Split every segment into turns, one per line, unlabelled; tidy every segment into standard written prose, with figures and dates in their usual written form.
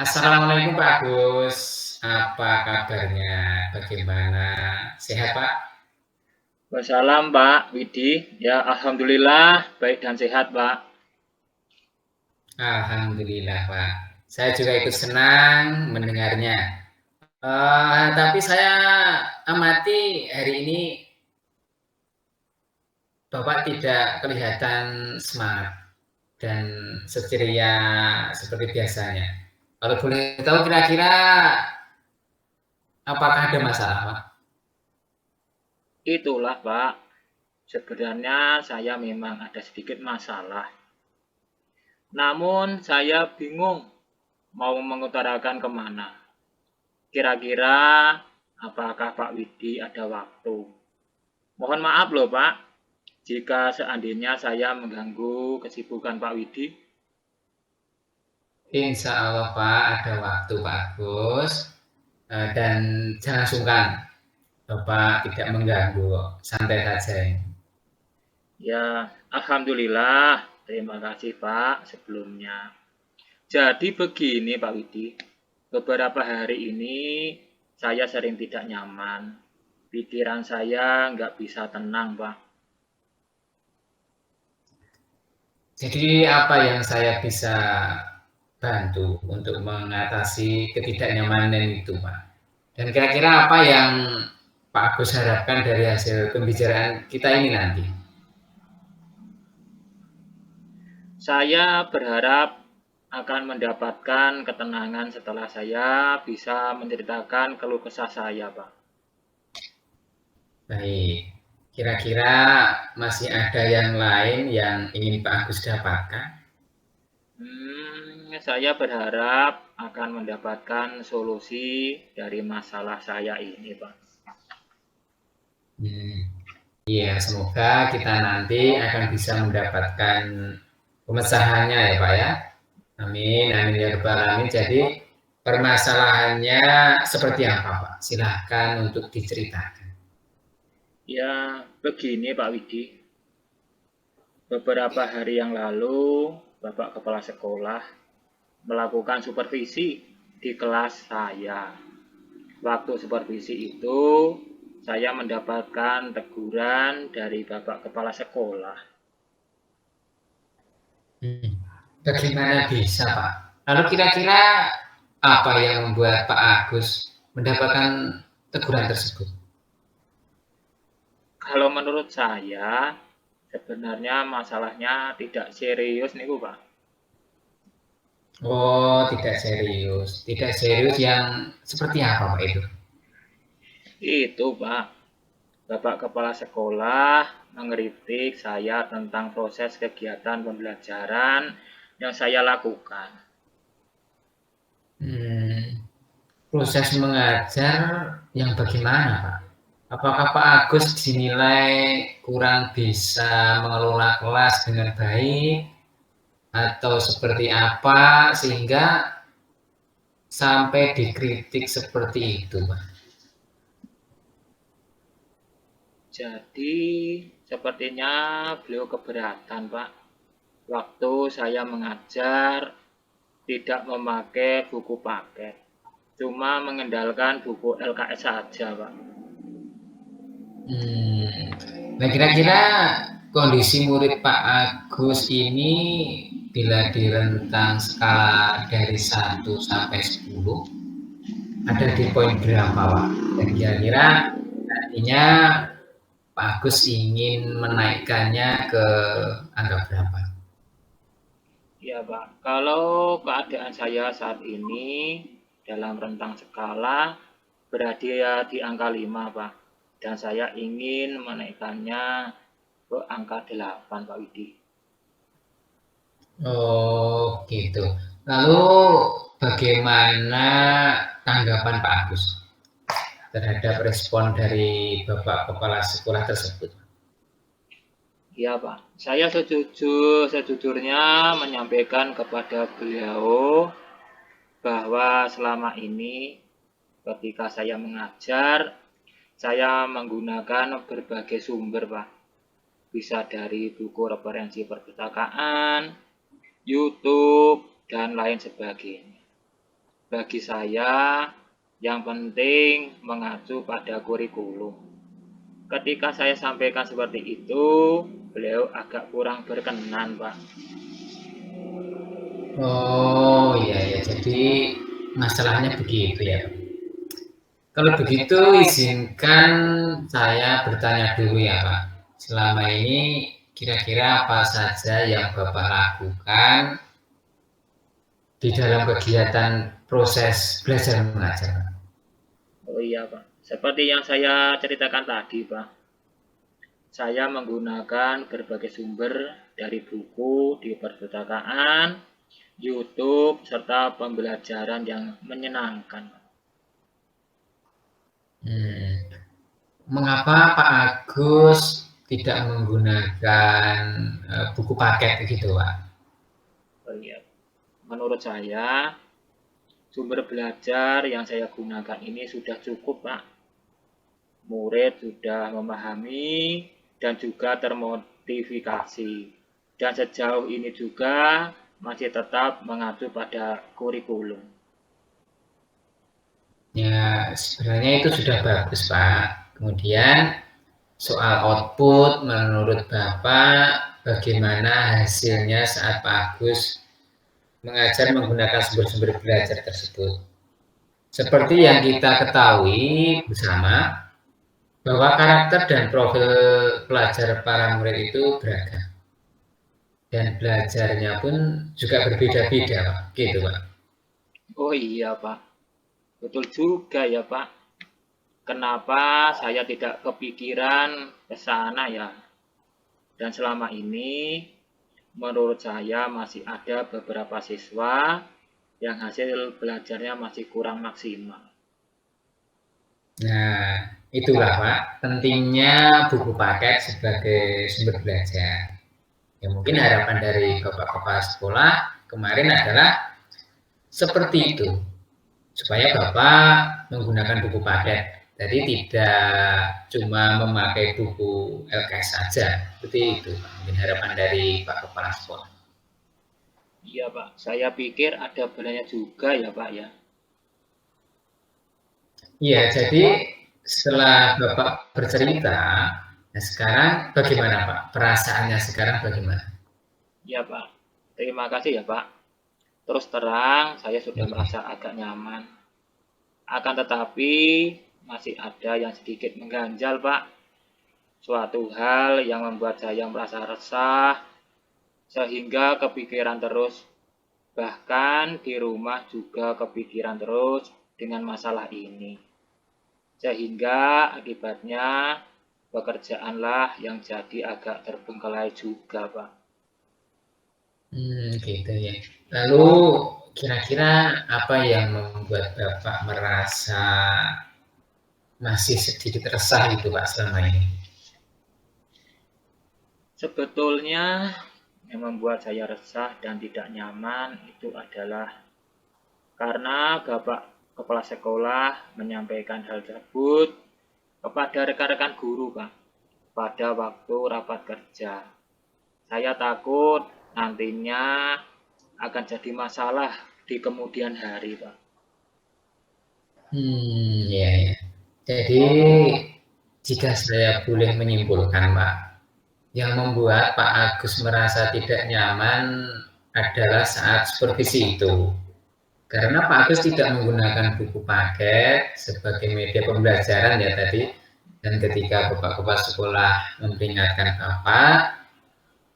Assalamualaikum Pak Agus, apa kabarnya? Bagaimana? Sehat Pak?
Wassalam Pak Widi, ya Alhamdulillah baik dan sehat Pak.
Alhamdulillah Pak. Saya juga ikut senang mendengarnya. Tapi saya amati hari ini Bapak tidak kelihatan semangat dan seceria seperti biasanya. Kalau boleh tahu kira-kira apakah ada masalah Pak?
Itulah Pak, sebenarnya saya memang ada sedikit masalah. Namun saya bingung mau mengutarakan kemana. Kira-kira apakah Pak Widi ada waktu? Mohon maaf loh Pak, jika seandainya saya mengganggu kesibukan Pak Widi.
Insya Allah Pak ada waktu Pak Agus. Dan jangan sungkan, Bapak tidak mengganggu, santai saja.
Ya, Alhamdulillah, terima kasih Pak sebelumnya. Jadi begini Pak Widi, beberapa hari ini saya sering tidak nyaman. Pikiran saya nggak bisa tenang Pak.
Jadi apa yang saya bisa bantu untuk mengatasi ketidaknyamanan itu Pak? Dan kira-kira apa yang Pak Agus harapkan dari hasil pembicaraan kita ini nanti?
Saya berharap akan mendapatkan ketenangan setelah saya bisa menceritakan keluh kesah saya Pak.
Baik, kira-kira masih ada yang lain yang ingin Pak Agus dapatkan?
Saya berharap akan mendapatkan solusi dari masalah saya ini Pak.
Iya, semoga kita nanti akan bisa mendapatkan pemecahannya ya Pak ya. Amin, amin ya rabbal alamin. Jadi permasalahannya seperti apa Pak? Silahkan untuk diceritakan.
Ya, begini Pak Widi. Beberapa hari yang lalu, Bapak Kepala Sekolah melakukan supervisi di kelas saya. Waktu supervisi itu, saya mendapatkan teguran dari Bapak Kepala Sekolah.
Bagaimana bisa Pak? Lalu kira-kira apa yang membuat Pak Agus mendapatkan teguran tersebut?
Kalau menurut saya, sebenarnya masalahnya tidak serius nih Pak.
Oh, tidak serius. Tidak serius yang seperti apa Pak itu?
Itu Pak, Bapak Kepala Sekolah mengkritik saya tentang proses kegiatan pembelajaran yang saya lakukan.
Proses mengajar yang bagaimana Pak? Apakah Pak Agus dinilai kurang bisa mengelola kelas dengan baik atau seperti apa sehingga sampai dikritik seperti itu Pak?
Jadi sepertinya beliau keberatan Pak. Waktu saya mengajar tidak memakai buku paket. Cuma mengendalikan buku LKS saja Pak.
Nah kira-kira kondisi murid Pak Agus ini bila direntang skala dari 1 sampai 10 ada di poin berapa Pak? Dan kira-kira nantinya Pak Agus ingin menaikkannya ke angka berapa?
Ya Pak, kalau keadaan saya saat ini dalam rentang skala berada di angka 5 Pak. Dan saya ingin menaikkannya ke angka 8 Pak Widi.
Oh gitu. Lalu bagaimana tanggapan Pak Agus terhadap respon dari Bapak Kepala Sekolah tersebut?
Iya Pak, saya sejujurnya menyampaikan kepada beliau bahwa selama ini ketika saya mengajar, saya menggunakan berbagai sumber Pak. Bisa dari buku referensi perpustakaan, YouTube, dan lain sebagainya. bagi saya yang penting mengacu pada kurikulum. Ketika saya sampaikan seperti itu, beliau agak kurang berkenan, Pak.
Oh iya ya, jadi masalahnya begitu ya. Kalau begitu izinkan saya bertanya dulu ya Pak. Selama ini kira-kira apa saja yang Bapak lakukan di dalam kegiatan proses belajar mengajar?
Oh iya, Pak. Seperti yang saya ceritakan tadi, Pak. Saya menggunakan berbagai sumber dari buku di perpustakaan, YouTube, serta pembelajaran yang menyenangkan.
Mengapa Pak Agus tidak menggunakan buku paket gitu Pak?
Oh iya. Menurut saya, sumber belajar yang saya gunakan ini sudah cukup, Pak. Murid sudah memahami dan juga termotivasi. Dan sejauh ini juga masih tetap mengacu pada kurikulum.
Ya, sebenarnya itu sudah bagus, Pak. Kemudian soal output, menurut Bapak, bagaimana hasilnya saat Pak Agus mengajar menggunakan sumber-sumber belajar tersebut? Seperti yang kita ketahui bersama, bahwa karakter dan profil pelajar para murid itu beragam. Dan belajarnya pun juga berbeda-beda, Pak. Gitu, Pak.
Oh iya, Pak. Betul juga ya, Pak. Kenapa saya tidak kepikiran ke sana ya? Dan selama ini, menurut saya masih ada beberapa siswa yang hasil belajarnya masih kurang maksimal.
Nah, itulah Pak, pentingnya buku paket sebagai sumber belajar. Ya mungkin harapan dari bapak kepala sekolah kemarin adalah seperti itu, supaya Bapak menggunakan buku paket. Jadi tidak cuma memakai buku LKS saja, seperti itu. Mungkin harapan dari Pak Kepala Sekolah.
Iya, Pak. Saya pikir ada benarnya juga ya, Pak ya.
Iya, jadi setelah Bapak bercerita, nah sekarang bagaimana Pak? Perasaannya sekarang bagaimana?
Iya, Pak. Terima kasih ya, Pak. Terus terang, saya sudah merasa agak nyaman. Akan tetapi, masih ada yang sedikit mengganjal, Pak. Suatu hal yang membuat saya merasa resah, sehingga kepikiran terus. Bahkan di rumah juga kepikiran terus dengan masalah ini. Sehingga akibatnya pekerjaanlah yang jadi agak terbengkalai juga, Pak.
Gitu ya. Lalu kira-kira apa yang membuat Bapak merasa masih sedikit resah itu Pak selama ini?
Sebetulnya yang membuat saya resah dan tidak nyaman itu adalah karena Bapak Kepala Sekolah menyampaikan hal tersebut kepada rekan-rekan guru, Pak, pada waktu rapat kerja. Saya takut nantinya akan jadi masalah di kemudian hari, Pak.
Ya, ya. Jadi jika saya boleh menyimpulkan, Pak, yang membuat Pak Agus merasa tidak nyaman adalah saat supervisi itu. Karena Pak Agus tidak menggunakan buku paket sebagai media pembelajaran ya tadi, dan ketika Bapak Kepala Sekolah memperingatkan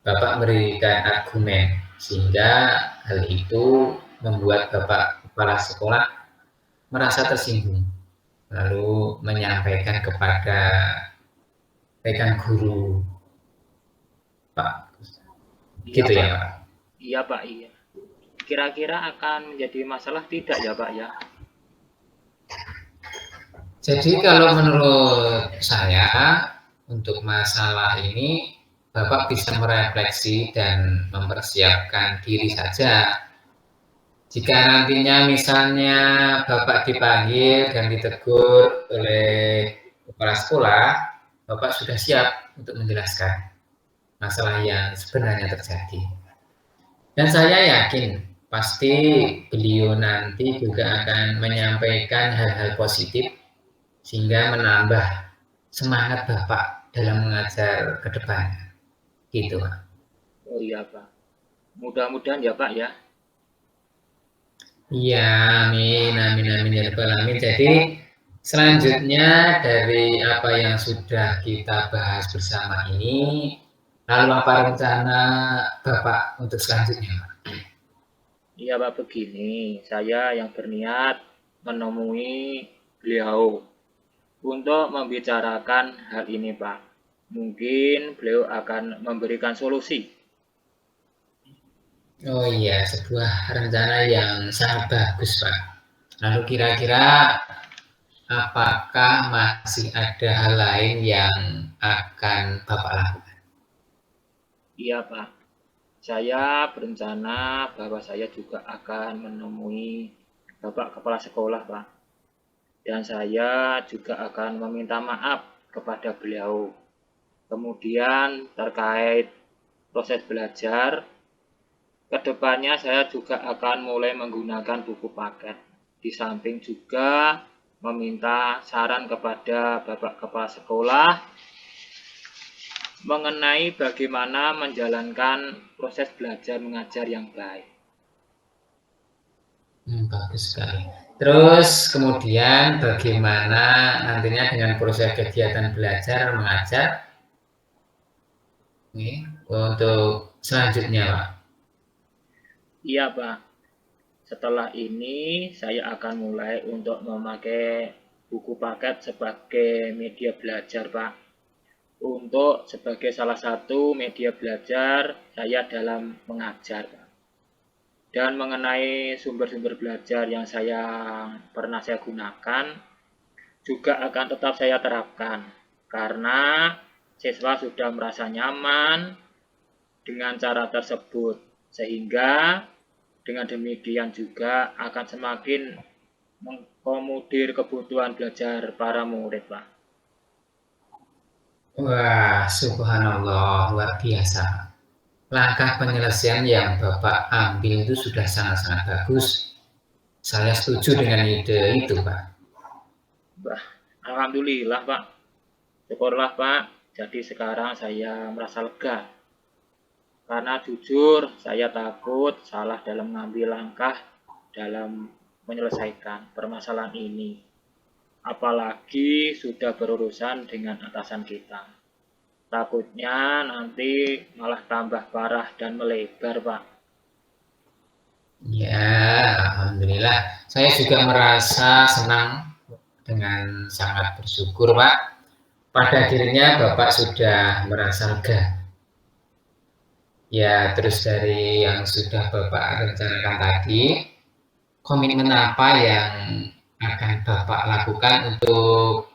Bapak memberikan argumen, sehingga hal itu membuat Bapak Kepala Sekolah merasa tersinggung, lalu menyampaikan kepada rekan guru Pak,
Iya,
gitu
Pak.
ya Pak?
Iya, Pak, iya. Kira-kira akan menjadi masalah tidak ya, Pak ya?
Jadi kalau menurut saya untuk masalah ini Bapak bisa merefleksi dan mempersiapkan diri saja. Jika nantinya misalnya Bapak dipanggil dan ditegur oleh kepala sekolah, Bapak sudah siap untuk menjelaskan masalah yang sebenarnya terjadi. Dan saya yakin pasti beliau nanti juga akan menyampaikan hal-hal positif sehingga menambah semangat Bapak dalam mengajar ke depan. Gitu, Pak.
Oh iya Pak, mudah-mudahan ya Pak ya.
Iya, amin, amin, amin, ya rabbal alamin. Jadi, selanjutnya dari apa yang sudah kita bahas bersama ini, lalu apa rencana Bapak untuk selanjutnya, Pak?
Iya Pak, begini, saya yang berniat menemui beliau untuk membicarakan hal ini Pak. Mungkin beliau akan memberikan solusi.
Oh iya, sebuah rencana yang sangat bagus, Pak. Lalu kira-kira apakah masih ada hal lain yang akan Bapak lakukan?
Iya Pak, saya berencana bahwa saya juga akan menemui Bapak Kepala Sekolah Pak. Dan saya juga akan meminta maaf kepada beliau. Kemudian terkait proses belajar, kedepannya saya juga akan mulai menggunakan buku paket. Di samping juga meminta saran kepada Bapak Kepala Sekolah mengenai bagaimana menjalankan proses belajar mengajar yang baik.
Bagus sekali. Terus kemudian bagaimana nantinya dengan proses kegiatan belajar mengajar ini untuk selanjutnya, Pak?
Iya Pak, setelah ini saya akan mulai untuk memakai buku paket sebagai media belajar Pak. Untuk sebagai salah satu media belajar saya dalam mengajar Pak. Dan mengenai sumber-sumber belajar yang pernah saya gunakan juga akan tetap saya terapkan karena siswa sudah merasa nyaman dengan cara tersebut sehingga dengan demikian juga akan semakin mengakomodir kebutuhan belajar para murid Pak.
Wah, subhanallah, luar biasa. Langkah penyelesaian yang Bapak ambil itu sudah sangat-sangat bagus. Saya setuju dengan ide itu, Pak.
Bah, alhamdulillah Pak. Syukurlah Pak. Jadi sekarang saya merasa lega. Karena jujur saya takut salah dalam mengambil langkah dalam menyelesaikan permasalahan ini. Apalagi sudah berurusan dengan atasan kita. Takutnya nanti malah tambah parah dan melebar, Pak.
Ya, alhamdulillah. Saya juga merasa senang dengan sangat bersyukur, Pak. Pada akhirnya Bapak sudah merasa lega. Ya, terus dari yang sudah Bapak rencanakan tadi, komitmen apa yang akan Bapak lakukan untuk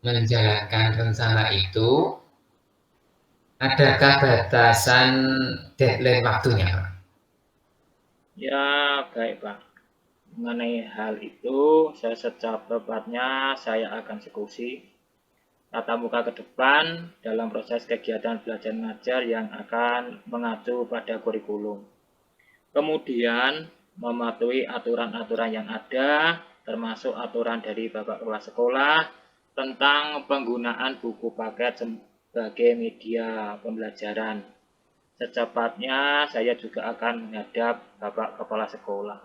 menjalankan rencana itu? Adakah batasan deadline waktunya, Pak?
Ya, baik, Pak. Mengenai hal itu, saya secepatnya saya akan eksekusi tatap muka ke depan dalam proses kegiatan belajar mengajar yang akan mengacu pada kurikulum. Kemudian, mematuhi aturan-aturan yang ada, termasuk aturan dari Bapak Kepala Sekolah tentang penggunaan buku paket sebagai media pembelajaran. Secepatnya saya juga akan menghadap Bapak Kepala Sekolah.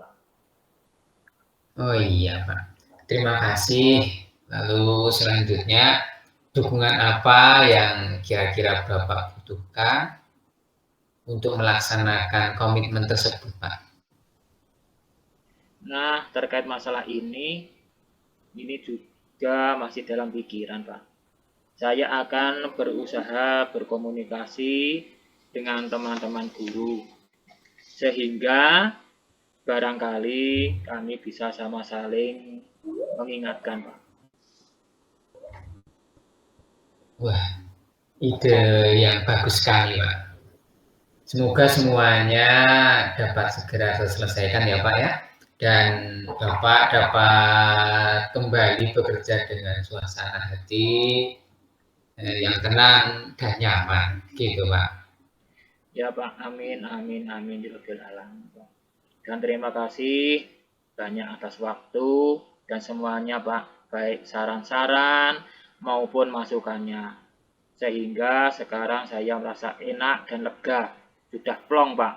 Oh iya, Pak. Terima kasih. Lalu selanjutnya, dukungan apa yang kira-kira Bapak butuhkan untuk melaksanakan komitmen tersebut, Pak?
Nah, terkait masalah ini juga masih dalam pikiran, Pak. Saya akan berusaha berkomunikasi dengan teman-teman guru, sehingga barangkali kami bisa sama saling mengingatkan, Pak.
Wah, ide yang bagus sekali, Pak. Semoga semuanya dapat segera terselesaikan ya, Pak ya. Dan Bapak dapat kembali bekerja dengan suasana hati yang tenang dan nyaman, gitu, Pak.
Ya, Pak. Amin, amin, amin. Ya Rabbil alamin, Pak. Dan terima kasih banyak atas waktu dan semuanya Pak, baik saran-saran maupun masukannya. Sehingga sekarang saya merasa enak dan lega, sudah plong Pak.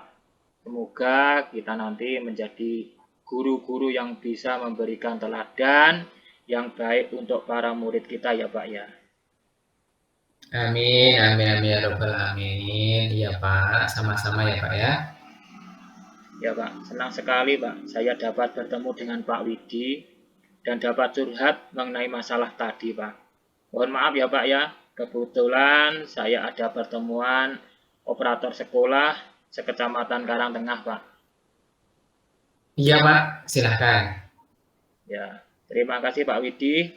Semoga kita nanti menjadi guru-guru yang bisa memberikan teladan yang baik untuk para murid kita ya Pak ya.
Amin, amin, amin ya robbal alamin. Iya Pak, sama-sama ya Pak ya.
Ya Pak, senang sekali Pak saya dapat bertemu dengan Pak Widi dan dapat curhat mengenai masalah tadi Pak. Mohon maaf ya Pak ya, kebetulan saya ada pertemuan operator sekolah sekecamatan Karangtengah Pak.
Iya Pak, silahkan.
Ya, terima kasih Pak Widi.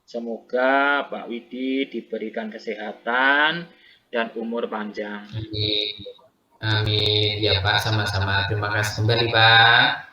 Semoga Pak Widi diberikan kesehatan dan umur panjang.
Amin. Amin. Ya Pak, sama-sama. Terima kasih kembali Pak.